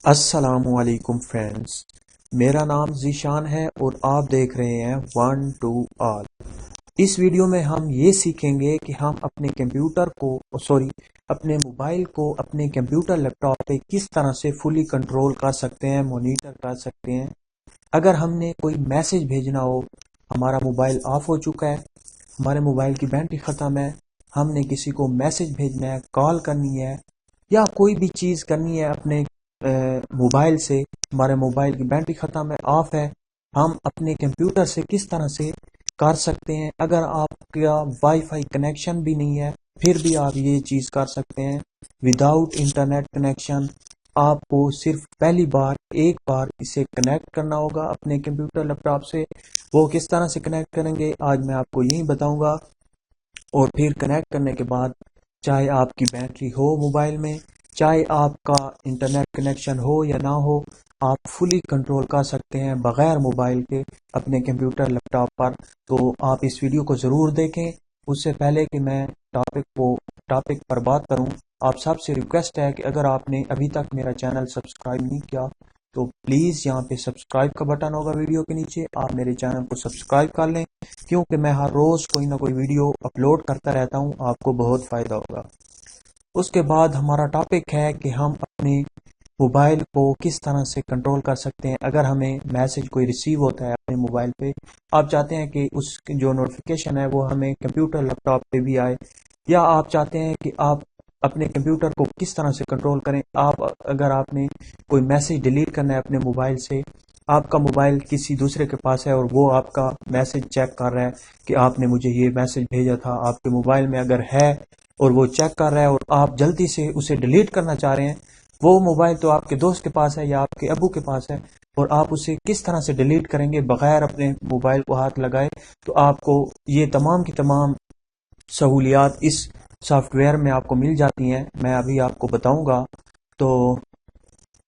السلام علیکم فرینڈز، میرا نام ذیشان ہے اور آپ دیکھ رہے ہیں ون ٹو آل۔ اس ویڈیو میں ہم یہ سیکھیں گے کہ ہم اپنے کمپیوٹر کو اپنے موبائل کو اپنے کمپیوٹر لیپ ٹاپ پہ کس طرح سے فلی کنٹرول کر سکتے ہیں، مانیٹر کر سکتے ہیں۔ اگر ہم نے کوئی میسج بھیجنا ہو، ہمارا موبائل آف ہو چکا ہے، ہمارے موبائل کی بیٹری ختم ہے، ہم نے کسی کو میسج بھیجنا ہے، کال کرنی ہے یا کوئی بھی چیز کرنی ہے اپنے موبائل سے، ہمارے موبائل کی بیٹری ختم ہے، آف ہے، ہم اپنے کمپیوٹر سے کس طرح سے کر سکتے ہیں۔ اگر آپ کا وائی فائی کنیکشن بھی نہیں ہے پھر بھی آپ یہ چیز کر سکتے ہیں وداؤٹ انٹرنیٹ کنیکشن۔ آپ کو صرف پہلی بار ایک بار اسے کنیکٹ کرنا ہوگا اپنے کمپیوٹر لیپ ٹاپ سے۔ وہ کس طرح سے کنیکٹ کریں گے آج میں آپ کو یہی بتاؤں گا، اور پھر کنیکٹ کرنے کے بعد چاہے آپ کی بیٹری ہو موبائل میں، چاہے آپ کا انٹرنیٹ کنیکشن ہو یا نہ ہو، آپ فلی کنٹرول کر سکتے ہیں بغیر موبائل کے اپنے کمپیوٹر لیپ ٹاپ پر۔ تو آپ اس ویڈیو کو ضرور دیکھیں۔ اس سے پہلے کہ میں ٹاپک پر بات کروں، آپ سب سے ریکویسٹ ہے کہ اگر آپ نے ابھی تک میرا چینل سبسکرائب نہیں کیا تو پلیز یہاں پہ سبسکرائب کا بٹن ہوگا ویڈیو کے نیچے، آپ میرے چینل کو سبسکرائب کر لیں، کیونکہ میں ہر روز کوئی نہ کوئی ویڈیو اپلوڈ کرتا رہتا ہوں، آپ کو بہت فائدہ ہوگا۔ اس کے بعد ہمارا ٹاپک ہے کہ ہم اپنے موبائل کو کس طرح سے کنٹرول کر سکتے ہیں۔ اگر ہمیں میسج کوئی ریسیو ہوتا ہے اپنے موبائل پہ، آپ چاہتے ہیں کہ اس کی جو نوٹیفیکیشن ہے وہ ہمیں کمپیوٹر لیپ ٹاپ پہ بھی آئے، یا آپ چاہتے ہیں کہ آپ اپنے کمپیوٹر کو کس طرح سے کنٹرول کریں۔ اگر آپ نے کوئی میسج ڈیلیٹ کرنا ہے اپنے موبائل سے، آپ کا موبائل کسی دوسرے کے پاس ہے اور وہ آپ کا میسج چیک کر رہا ہے کہ آپ نے مجھے یہ میسج بھیجا تھا، آپ کے موبائل میں اگر ہے اور وہ چیک کر رہا ہے اور آپ جلدی سے اسے ڈیلیٹ کرنا چاہ رہے ہیں، وہ موبائل تو آپ کے دوست کے پاس ہے یا آپ کے ابو کے پاس ہے، اور آپ اسے کس طرح سے ڈیلیٹ کریں گے بغیر اپنے موبائل کو ہاتھ لگائے۔ تو آپ کو یہ تمام کی تمام سہولیات اس سافٹ ویئر میں آپ کو مل جاتی ہیں، میں ابھی آپ کو بتاؤں گا۔ تو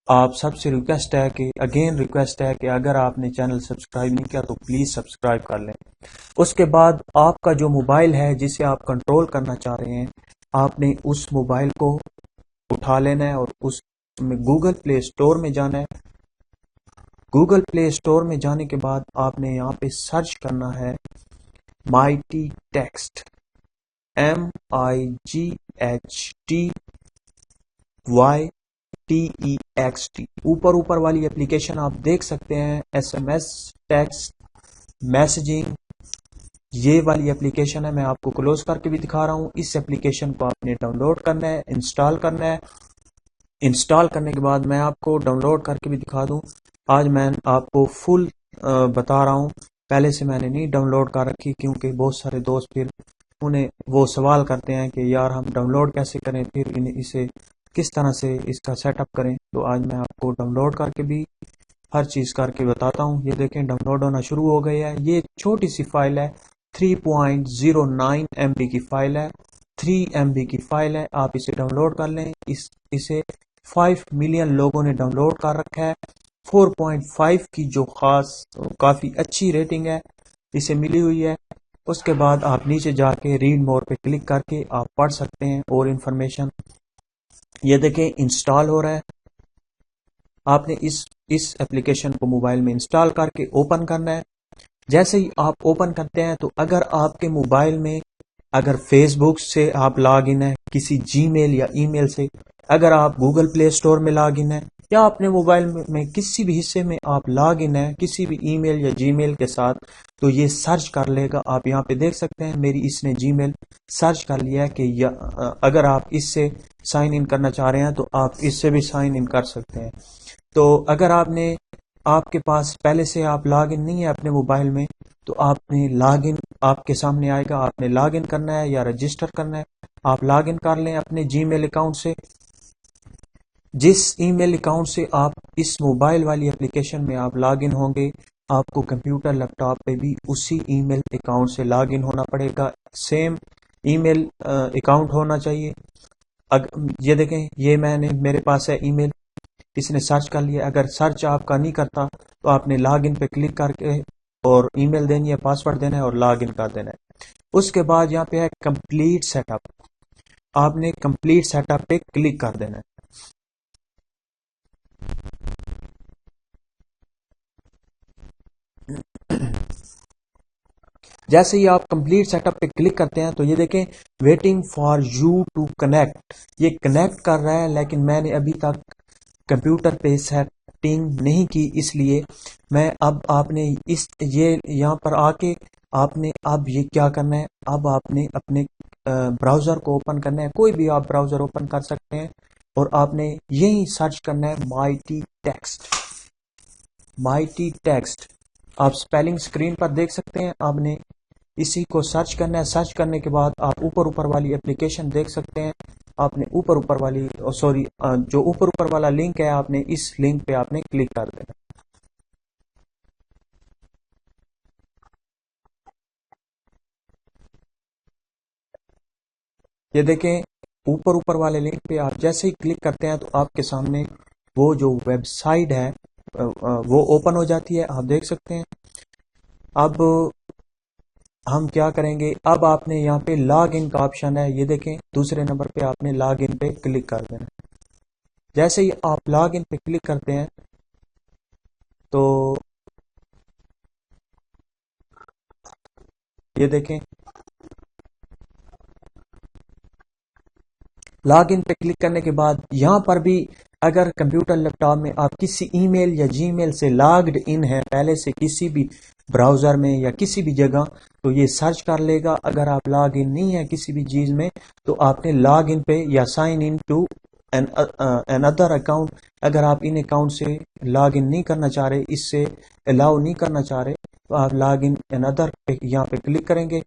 آپ سب سے ریکویسٹ ہے کہ اگر آپ نے چینل سبسکرائب نہیں کیا تو پلیز سبسکرائب کر لیں۔ اس کے بعد آپ کا جو موبائل ہے جسے آپ کنٹرول کرنا چاہ رہے ہیں، آپ نے اس موبائل کو اٹھا لینا ہے اور اس میں گوگل پلے اسٹور میں جانا ہے۔ گوگل پلے اسٹور میں جانے کے بعد آپ نے یہاں پہ سرچ کرنا ہے مائٹی ٹیکسٹ، MIGHTYTEXT۔ اوپر والی اپلیکیشن آپ دیکھ سکتے ہیں، SMS ٹیکسٹ میسجنگ، یہ والی اپلیکیشن ہے۔ میں آپ کو کلوز کر کے بھی دکھا رہا ہوں۔ اس اپلیکیشن کو آپ نے ڈاؤن لوڈ کرنا ہے، انسٹال کرنا ہے۔ انسٹال کرنے کے بعد میں آپ کو ڈاؤن لوڈ کر کے بھی دکھا دوں۔ آج میں آپ کو فل بتا رہا ہوں، پہلے سے میں نے نہیں ڈاؤن لوڈ کر رکھی، کیونکہ بہت سارے دوست پھر انہیں وہ سوال کرتے ہیں کہ یار ہم ڈاؤن لوڈ کیسے کریں، پھر اسے کس طرح سے اس کا سیٹ اپ کریں۔ تو آج میں آپ کو ڈاؤن لوڈ کر کے بھی ہر چیز کر کے بتاتا ہوں۔ یہ دیکھیں ڈاؤن لوڈ ہونا شروع ہو گئی ہے۔ یہ چھوٹی سی فائل ہے، 3.09 MB کی فائل ہے، 3 MB کی فائل ہے۔ آپ اسے ڈاؤن لوڈ کر لیں۔ اسے 5 ملین لوگوں نے ڈاؤن لوڈ کر رکھا ہے۔ 4.5 کی جو کافی اچھی ریٹنگ ہے اسے ملی ہوئی ہے۔ اس کے بعد آپ نیچے جا کے ریڈ مور پہ کلک کر کے آپ پڑھ سکتے ہیں اور انفارمیشن۔ یہ دیکھیں انسٹال ہو رہا ہے۔ آپ نے اس ایپلیکیشن کو موبائل میں انسٹال کر کے اوپن کرنا ہے۔ جیسے ہی آپ اوپن کرتے ہیں تو اگر آپ کے موبائل میں اگر فیس بک سے آپ لاگ ان ہے، کسی جی میل یا ای میل سے، اگر آپ گوگل پلے اسٹور میں لاگ ان ہے، یا اپنے موبائل میں کسی بھی حصے میں آپ لاگ ان ہے کسی بھی ای میل یا جی میل کے ساتھ، تو یہ سرچ کر لے گا۔ آپ یہاں پہ دیکھ سکتے ہیں میری اس نے جی میل سرچ کر لیا ہے کہ اگر آپ اس سے سائن ان کرنا چاہ رہے ہیں تو آپ اس سے بھی سائن ان کر سکتے ہیں۔ تو اگر آپ کے پاس پہلے سے آپ لاگ ان نہیں ہے اپنے موبائل میں، تو آپ نے لاگ ان آپ کے سامنے آئے گا، آپ نے لاگ ان کرنا ہے یا رجسٹر کرنا ہے۔ آپ لاگ ان کر لیں اپنے جی میل اکاؤنٹ سے۔ جس ای میل اکاؤنٹ سے آپ اس موبائل والی اپلیکیشن میں آپ لاگ ان ہوں گے، آپ کو کمپیوٹر لیپ ٹاپ پہ بھی اسی ای میل اکاؤنٹ سے لاگ ان ہونا پڑے گا، سیم ای میل اکاؤنٹ ہونا چاہیے۔ یہ دیکھیں یہ میرے پاس ہے ای میل، اس نے سرچ کر لیا۔ اگر سرچ آپ کا نہیں کرتا تو آپ نے لاگ ان پہ کلک کر کے اور ای میل دینی ہے، پاسورڈ دینا ہے اور لاگ ان کر دینا ہے۔ اس کے بعد یہاں پہ ہے کمپلیٹ سیٹ اپ، آپ نے کمپلیٹ سیٹ اپ پہ کلک کر دینا ہے۔ جیسے ہی آپ کمپلیٹ سیٹ اپ پہ کلک کرتے ہیں تو یہ دیکھیں waiting for you to connect, یہ کنیکٹ کر رہا ہے، لیکن میں نے ابھی تک کمپیوٹر پہ سیٹنگ نہیں کی، اس لیے میں اب آپ نے یہ یہاں پر آ کے آپ نے اب یہ کیا کرنا ہے، اب آپ نے اپنے براؤزر کو اوپن کرنا ہے، کوئی بھی آپ براؤزر اوپن کر سکتے ہیں، اور آپ نے یہی سرچ کرنا ہے مائٹی ٹیکسٹ، مائٹی ٹیکسٹ آپ سپیلنگ سکرین پر دیکھ سکتے ہیں، آپ نے اسی کو سرچ کرنا ہے، سرچ کرنے کے بعد آپ اوپر والی اپلیکیشن دیکھ سکتے ہیں، آپ نے اوپر والی جو اوپر والا لنک ہے آپ نے اس لنک پہ آپ نے کلک کر دینا۔ یہ دیکھیں اوپر والے لنک پہ آپ جیسے ہی کلک کرتے ہیں تو آپ کے سامنے وہ جو ویب سائٹ ہے وہ اوپن ہو جاتی ہے، آپ دیکھ سکتے ہیں۔ اب ہم کیا کریں گے، اب آپ نے یہاں پہ لاگ ان کا آپشن ہے، یہ دیکھیں دوسرے نمبر پہ آپ نے لاگ ان پہ کلک کر دینا۔ جیسے ہی آپ لاگ ان پہ کلک کرتے ہیں تو یہ دیکھیں لاگ ان پہ کلک کرنے کے بعد یہاں پر بھی اگر کمپیوٹر لیپ ٹاپ میں آپ کسی ای میل یا جی میل سے لاگڈ ان ہے پہلے سے کسی بھی براؤزر میں یا کسی بھی جگہ تو یہ سرچ کر لے گا، اگر آپ لاگ ان نہیں ہے کسی بھی چیز میں تو آپ نے لاگ ان پہ یا sign in to another account, اگر آپ ان اکاؤنٹ سے لاگ ان نہیں کرنا چاہ رہے، اس سے الاؤ نہیں کرنا چاہ رہے تو آپ لاگ ان ادر پہ یہاں پہ کلک کریں گے۔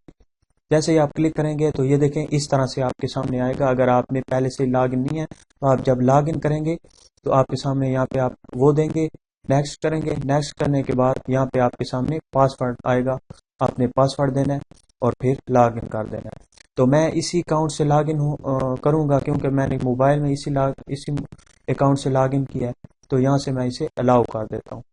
جیسے ہی آپ کلک کریں گے تو یہ دیکھیں اس طرح سے آپ کے سامنے آئے گا، اگر آپ نے پہلے سے لاگ ان نہیں ہے تو آپ جب لاگ ان کریں گے تو آپ کے سامنے یہاں پہ آپ وہ دیں گے، نیکسٹ کریں گے، نیکسٹ کرنے کے بعد یہاں پہ آپ کے سامنے پاسورڈ آئے گا، آپ نے پاسورڈ دینا ہے اور پھر لاگ ان کر دینا ہے۔ تو میں اسی اکاؤنٹ سے لاگ ان کروں گا کیونکہ میں نے موبائل میں اسی اکاؤنٹ سے لاگ ان کیا ہے، تو یہاں سے میں اسے الاؤ کر دیتا ہوں۔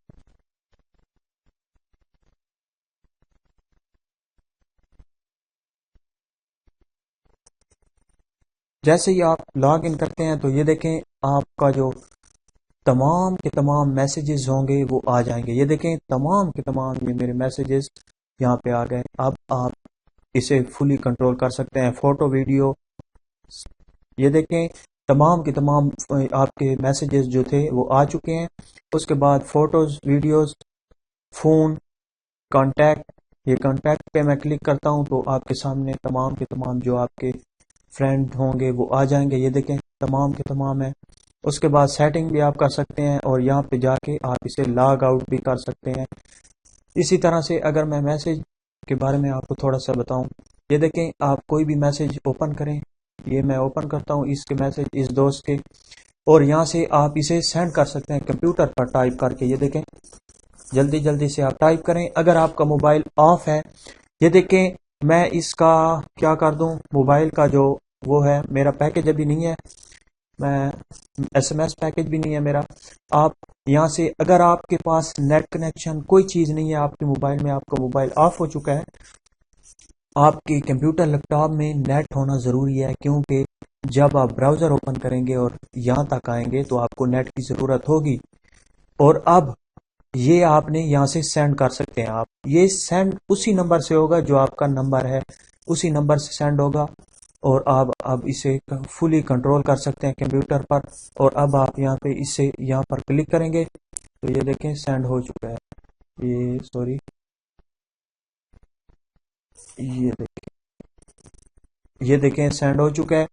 جیسے ہی آپ لاگ ان کرتے ہیں تو یہ دیکھیں آپ کا جو تمام کے تمام میسیجز ہوں گے وہ آ جائیں گے، یہ دیکھیں تمام کے تمام یہ میرے میسیجز یہاں پہ آ گئے۔ اب آپ اسے فلی کنٹرول کر سکتے ہیں، فوٹو ویڈیو، یہ دیکھیں تمام کے تمام آپ کے میسیجز جو تھے وہ آ چکے ہیں۔ اس کے بعد فوٹوز، ویڈیوز، فون، کانٹیکٹ، یہ کانٹیکٹ پہ میں کلک کرتا ہوں تو آپ کے سامنے تمام کے تمام جو آپ کے فرینڈ ہوں گے وہ آ جائیں گے، یہ دیکھیں تمام کے تمام ہیں۔ اس کے بعد سیٹنگ بھی آپ کر سکتے ہیں اور یہاں پہ جا کے آپ اسے لاگ آؤٹ بھی کر سکتے ہیں۔ اسی طرح سے اگر میں میسج کے بارے میں آپ کو تھوڑا سا بتاؤں، یہ دیکھیں آپ کوئی بھی میسج اوپن کریں، یہ میں اوپن کرتا ہوں اس کے میسج اس دوست کے، اور یہاں سے آپ اسے سینڈ کر سکتے ہیں کمپیوٹر پر ٹائپ کر کے، یہ دیکھیں جلدی جلدی سے آپ ٹائپ کریں۔ اگر آپ کا موبائل آف ہے، یہ دیکھیں میں اس کا کیا کر دوں، موبائل کا جو وہ ہے میرا پیکج ابھی نہیں ہے، میں ایس ایم ایس پیکج بھی نہیں ہے میرا۔ آپ یہاں سے اگر آپ کے پاس نیٹ کنیکشن کوئی چیز نہیں ہے آپ کے موبائل میں، آپ کا موبائل آف ہو چکا ہے، آپ کے کمپیوٹر لیپ ٹاپ میں نیٹ ہونا ضروری ہے، کیونکہ جب آپ براؤزر اوپن کریں گے اور یہاں تک آئیں گے تو آپ کو نیٹ کی ضرورت ہوگی۔ اور اب یہ آپ نے یہاں سے سینڈ کر سکتے ہیں، آپ یہ سینڈ اسی نمبر سے ہوگا جو آپ کا نمبر ہے، اسی نمبر سے سینڈ ہوگا، اور آپ اب اسے فلی کنٹرول کر سکتے ہیں کمپیوٹر پر۔ اور اب آپ یہاں پہ اسے یہاں پر کلک کریں گے تو یہ دیکھیں سینڈ ہو چکا ہے، یہ سوری یہ دیکھیں سینڈ ہو چکا ہے،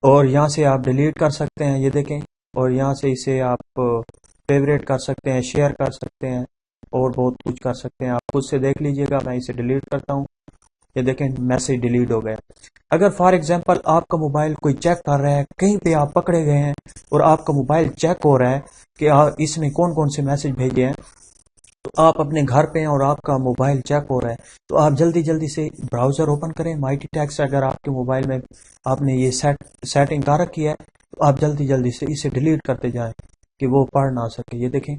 اور یہاں سے آپ ڈیلیٹ کر سکتے ہیں، یہ دیکھیں، اور یہاں سے اسے آپ فیوریٹ کر سکتے ہیں، شیئر کر سکتے ہیں، اور بہت کچھ کر سکتے ہیں، آپ خود سے دیکھ لیجئے گا۔ میں اسے ڈیلیٹ کرتا ہوں، یہ دیکھیں میسج ڈیلیٹ ہو گیا۔ اگر فار ایگزامپل آپ کا موبائل کوئی چیک کر رہا ہے، کہیں پہ آپ پکڑے گئے ہیں اور آپ کا موبائل چیک ہو رہا ہے کہ اس نے کون کون سے میسج بھیجے ہیں، تو آپ اپنے گھر پہ ہیں اور آپ کا موبائل چیک ہو رہا ہے تو آپ جلدی جلدی سے براؤزر اوپن کریں، مائٹی ٹیکس، اگر آپ کے موبائل میں آپ نے یہ سیٹنگ کر رکھی ہے تو آپ جلدی جلدی سے اسے ڈیلیٹ کرتے جائیں کہ وہ پڑھ نہ سکے۔ یہ دیکھیں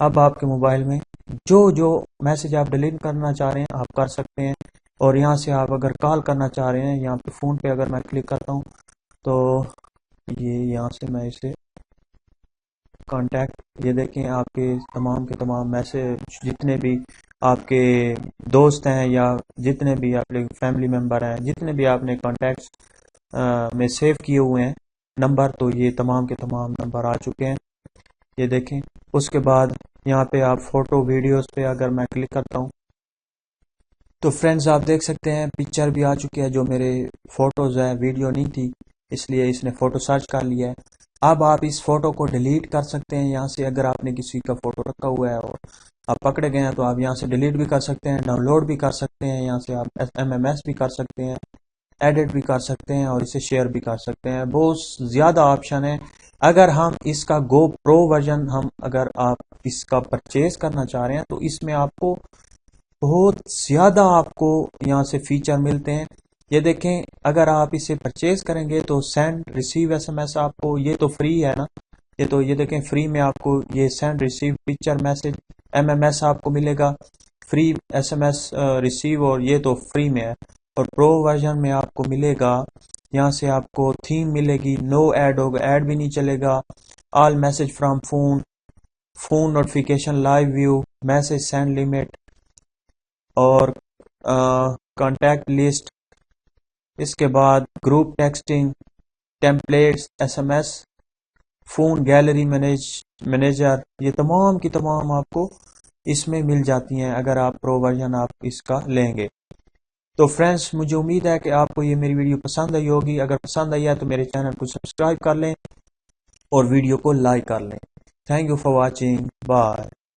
اب آپ کے موبائل میں جو میسج آپ ڈیلیٹ کرنا چاہ رہے ہیں آپ کر سکتے ہیں، اور یہاں سے آپ اگر کال کرنا چاہ رہے ہیں، یہاں پہ فون پہ اگر میں کلک کرتا ہوں تو یہ یہاں سے میں اسے کانٹیکٹ، یہ دیکھیں آپ کے تمام میسج جتنے بھی آپ کے دوست ہیں یا جتنے بھی آپ کے فیملی ممبر ہیں، جتنے بھی آپ نے کانٹیکٹس میں سیو کیے ہوئے ہیں نمبر، تو یہ تمام کے تمام نمبر آ چکے ہیں، یہ دیکھیں۔ اس کے بعد یہاں پہ آپ فوٹو ویڈیوز پہ اگر میں کلک کرتا ہوں تو فرینڈز آپ دیکھ سکتے ہیں پکچر بھی آ چکی ہے، جو میرے فوٹوز ہیں، ویڈیو نہیں تھی اس لیے اس نے فوٹو سرچ کر لیا ہے۔ اب آپ اس فوٹو کو ڈیلیٹ کر سکتے ہیں یہاں سے، اگر آپ نے کسی کا فوٹو رکھا ہوا ہے اور آپ پکڑے گئے ہیں تو آپ یہاں سے ڈیلیٹ بھی کر سکتے ہیں، ڈاؤن لوڈ بھی کر سکتے ہیں، یہاں سے آپ MMS بھی کر سکتے ہیں، ایڈٹ بھی کر سکتے ہیں اور اسے شیئر بھی کر سکتے ہیں۔ بہت زیادہ آپشن ہے۔ اگر ہم اس کا گو پرو ورژن اگر آپ اس کا پرچیز کرنا چاہ رہے ہیں تو اس میں آپ کو بہت زیادہ آپ کو یہاں سے فیچر ملتے ہیں۔ یہ دیکھیں، اگر آپ اسے پرچیز کریں گے تو سینڈ ریسیو SMS آپ کو، یہ تو فری ہے نا، یہ دیکھیں فری میں آپ کو یہ send receive picture message MMS آپ کو ملے گا، فری SMS ریسیو، اور یہ تو فری میں ہے۔ اور پرو ورژن میں آپ کو ملے گا یہاں سے آپ کو تھیم ملے گی، نو ایڈ ہوگا، ایڈ بھی نہیں چلے گا، all message from phone notification, live view, message send limit اور کانٹیکٹ لسٹ، اس کے بعد group texting, templates, SMS، phone gallery manager, یہ تمام کی تمام آپ کو اس میں مل جاتی ہیں اگر آپ پرو ورژن آپ اس کا لیں گے۔ تو فرینڈز، مجھے امید ہے کہ آپ کو یہ میری ویڈیو پسند آئی ہوگی۔ اگر پسند آئی ہے تو میرے چینل کو سبسکرائب کر لیں اور ویڈیو کو لائک کر لیں۔ Thank you for watching, bye.